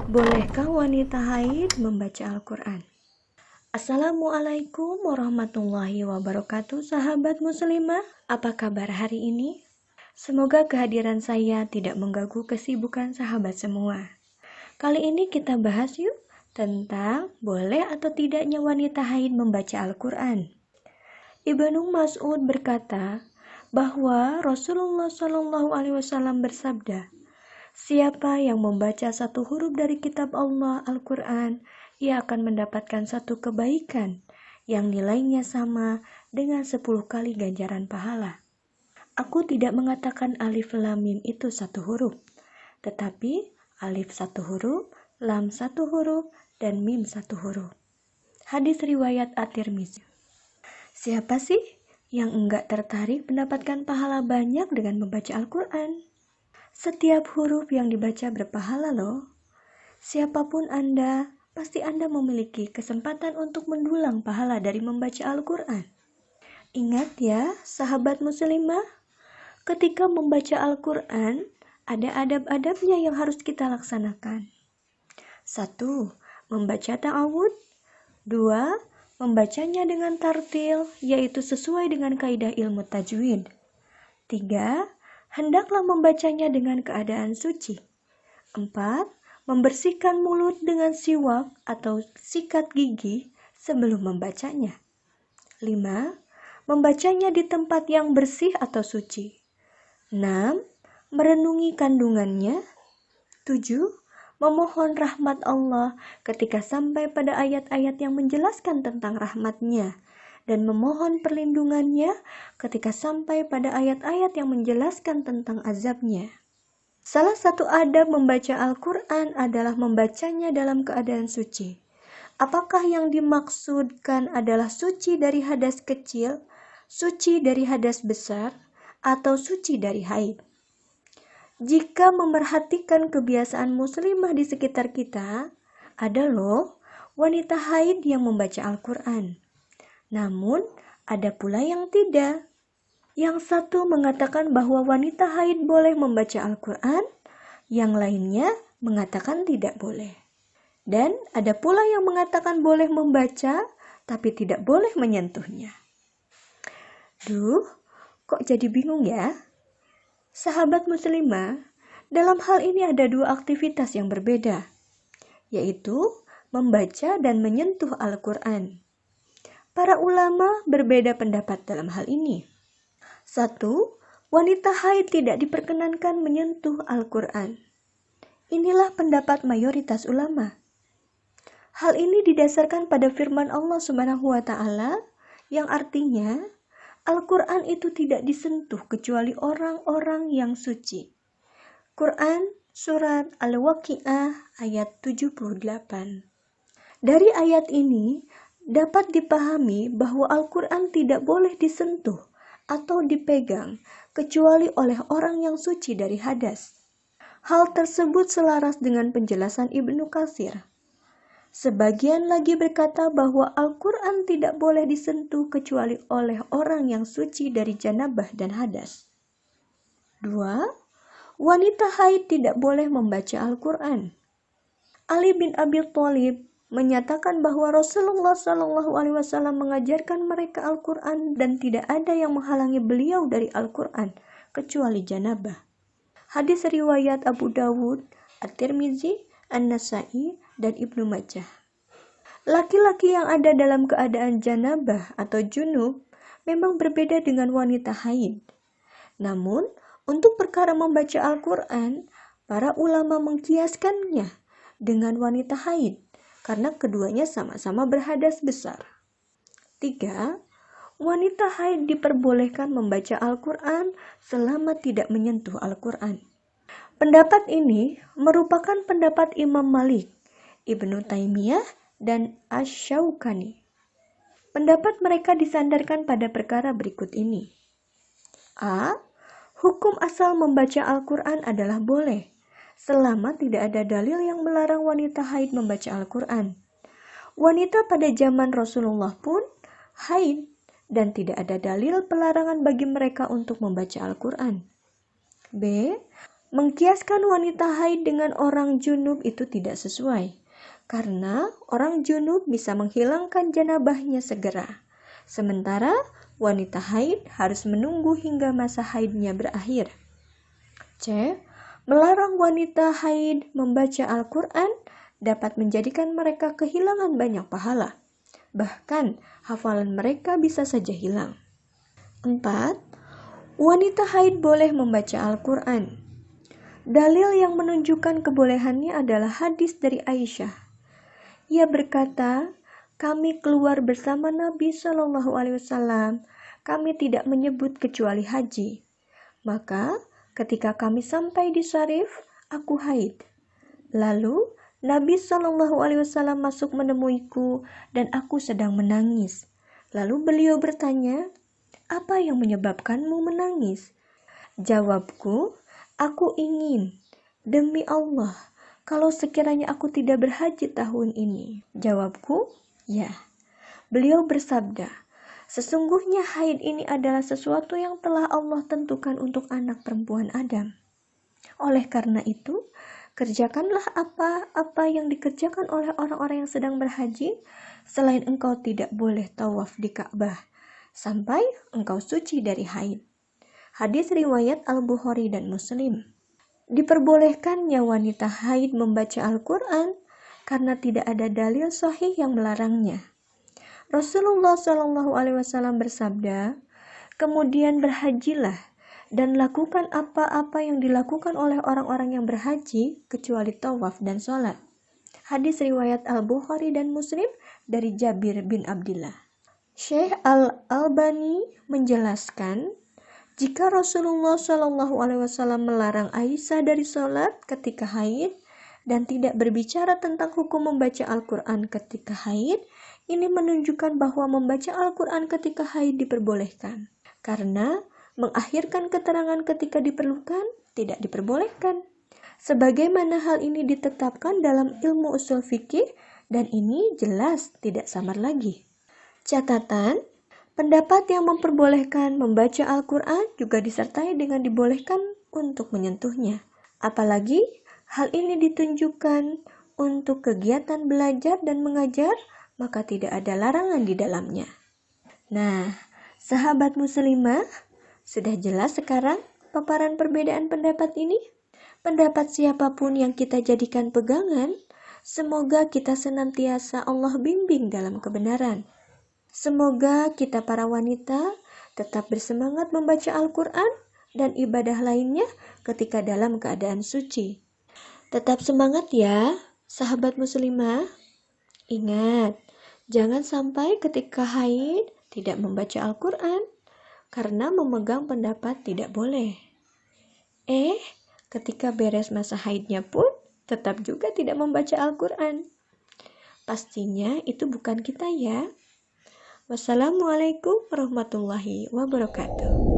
Bolehkah wanita haid membaca Al-Quran? Assalamualaikum warahmatullahi wabarakatuh, sahabat muslimah. Apa kabar hari ini? Semoga kehadiran saya tidak mengganggu kesibukan sahabat semua. Kali ini kita bahas yuk tentang boleh atau tidaknya wanita haid membaca Al-Quran. Ibnu Mas'ud berkata bahwa Rasulullah SAW bersabda, siapa yang membaca satu huruf dari kitab Allah Al-Quran, ia akan mendapatkan satu kebaikan yang nilainya sama dengan 10 kali ganjaran pahala. Aku tidak mengatakan alif lam mim itu satu huruf, tetapi alif satu huruf, lam satu huruf, dan mim satu huruf. Hadis riwayat At-Tirmizi. Siapa sih yang enggak tertarik mendapatkan pahala banyak dengan membaca Al-Quran? Setiap huruf yang dibaca berpahala loh. Siapapun Anda, pasti Anda memiliki kesempatan untuk mendulang pahala dari membaca Al-Quran. Ingat ya, sahabat muslimah, ketika membaca Al-Quran, ada adab-adabnya yang harus kita laksanakan. 1. Membaca ta'awud. 2. Membacanya dengan tartil, yaitu sesuai dengan kaidah ilmu tajwid. 3. Hendaklah membacanya dengan keadaan suci. 4. Membersihkan mulut dengan siwak atau sikat gigi sebelum membacanya. 5. Membacanya di tempat yang bersih atau suci. 6. Merenungi kandungannya. 7. Memohon rahmat Allah ketika sampai pada ayat-ayat yang menjelaskan tentang rahmatnya, dan memohon perlindungannya ketika sampai pada ayat-ayat yang menjelaskan tentang azabnya. Salah satu adab membaca Al-Quran adalah membacanya dalam keadaan suci. Apakah yang dimaksudkan adalah suci dari hadas kecil, suci dari hadas besar, atau suci dari haid? Jika memerhatikan kebiasaan muslimah di sekitar kita, ada loh wanita haid yang membaca Al-Quran. Namun, ada pula yang tidak. Yang satu mengatakan bahwa wanita haid boleh membaca Al-Quran, yang lainnya mengatakan tidak boleh. Dan ada pula yang mengatakan boleh membaca, tapi tidak boleh menyentuhnya. Duh, kok jadi bingung ya? Sahabat muslimah, dalam hal ini ada dua aktivitas yang berbeda, yaitu membaca dan menyentuh Al-Quran. Para ulama berbeda pendapat dalam hal ini. 1. Wanita haid tidak diperkenankan menyentuh Al-Quran. Inilah pendapat mayoritas ulama. Hal ini didasarkan pada firman Allah Subhanahu wa Ta'ala yang artinya Al-Quran itu tidak disentuh kecuali orang-orang yang suci. Quran Surat Al-Waqi'ah ayat 78. Dari ayat ini dapat dipahami bahwa Al-Quran tidak boleh disentuh atau dipegang kecuali oleh orang yang suci dari hadas. Hal tersebut selaras dengan penjelasan Ibnu Katsir. Sebagian lagi berkata bahwa Al-Quran tidak boleh disentuh kecuali oleh orang yang suci dari janabah dan hadas. 2. Wanita haid tidak boleh membaca Al-Quran. Ali bin Abi Thalib menyatakan bahwa Rasulullah SAW mengajarkan mereka Al-Quran dan tidak ada yang menghalangi beliau dari Al-Quran kecuali janabah. Hadis riwayat Abu Dawud, At-Tirmizi, An-Nasai, dan Ibnu Majah. Laki-laki yang ada dalam keadaan janabah atau junub memang berbeda dengan wanita haid. Namun, untuk perkara membaca Al-Quran, para ulama mengkiaskannya dengan wanita haid karena keduanya sama-sama berhadas besar. 3. Wanita haid diperbolehkan membaca Al-Quran selama tidak menyentuh Al-Quran. Pendapat ini merupakan pendapat Imam Malik, Ibnu Taimiyah, dan Asy-Syaukani. Pendapat mereka disandarkan pada perkara berikut ini. A. Hukum asal membaca Al-Quran adalah boleh, selama tidak ada dalil yang melarang wanita haid membaca Al-Quran. Wanita pada zaman Rasulullah pun haid dan tidak ada dalil pelarangan bagi mereka untuk membaca Al-Quran. B. Mengkiaskan wanita haid dengan orang junub itu tidak sesuai, karena orang junub bisa menghilangkan janabahnya segera. Sementara wanita haid harus menunggu hingga masa haidnya berakhir. C. Melarang wanita haid membaca Al-Quran dapat menjadikan mereka kehilangan banyak pahala. Bahkan hafalan mereka bisa saja hilang. 4. Wanita haid boleh membaca Al-Quran. Dalil yang menunjukkan kebolehannya adalah hadis dari Aisyah. Ia berkata, kami keluar bersama Nabi Shallallahu Alaihi Wasallam. Kami tidak menyebut kecuali haji. Maka ketika kami sampai di Syarif, aku haid. Lalu Nabi Shallallahu Alaihi Wasallam masuk menemuiku dan aku sedang menangis. Lalu beliau bertanya, apa yang menyebabkanmu menangis? Jawabku, aku ingin, demi Allah, kalau sekiranya aku tidak berhaji tahun ini. Jawabku, ya. Beliau bersabda, sesungguhnya haid ini adalah sesuatu yang telah Allah tentukan untuk anak perempuan Adam. Oleh karena itu, kerjakanlah apa yang dikerjakan oleh orang-orang yang sedang berhaji, selain engkau tidak boleh tawaf di Ka'bah, sampai engkau suci dari haid. Hadis riwayat Al-Bukhari dan Muslim. Diperbolehkannya wanita haid membaca Al-Quran karena tidak ada dalil sahih yang melarangnya. Rasulullah SAW bersabda, kemudian berhajilah dan lakukan apa-apa yang dilakukan oleh orang-orang yang berhaji kecuali tawaf dan sholat. Hadis riwayat Al-Bukhari dan Muslim dari Jabir bin Abdullah. Syekh Al-Albani menjelaskan, jika Rasulullah SAW melarang Aisyah dari sholat ketika haid dan tidak berbicara tentang hukum membaca Al-Quran ketika haid, ini menunjukkan bahwa membaca Al-Quran ketika haid diperbolehkan. Karena mengakhirkan keterangan ketika diperlukan tidak diperbolehkan. Sebagaimana hal ini ditetapkan dalam ilmu usul fikih dan ini jelas tidak samar lagi. Catatan, pendapat yang memperbolehkan membaca Al-Quran juga disertai dengan dibolehkan untuk menyentuhnya. Apalagi hal ini ditunjukkan untuk kegiatan belajar dan mengajar, maka tidak ada larangan di dalamnya. Nah, sahabat muslimah, sudah jelas sekarang paparan perbedaan pendapat ini? Pendapat siapapun yang kita jadikan pegangan, semoga kita senantiasa Allah bimbing dalam kebenaran. Semoga kita para wanita tetap bersemangat membaca Al-Quran dan ibadah lainnya ketika dalam keadaan suci. Tetap semangat ya, sahabat muslimah. Ingat, jangan sampai ketika haid tidak membaca Al-Quran karena memegang pendapat tidak boleh. Ketika beres masa haidnya pun tetap juga tidak membaca Al-Quran. Pastinya itu bukan kita ya. Wassalamualaikum warahmatullahi wabarakatuh.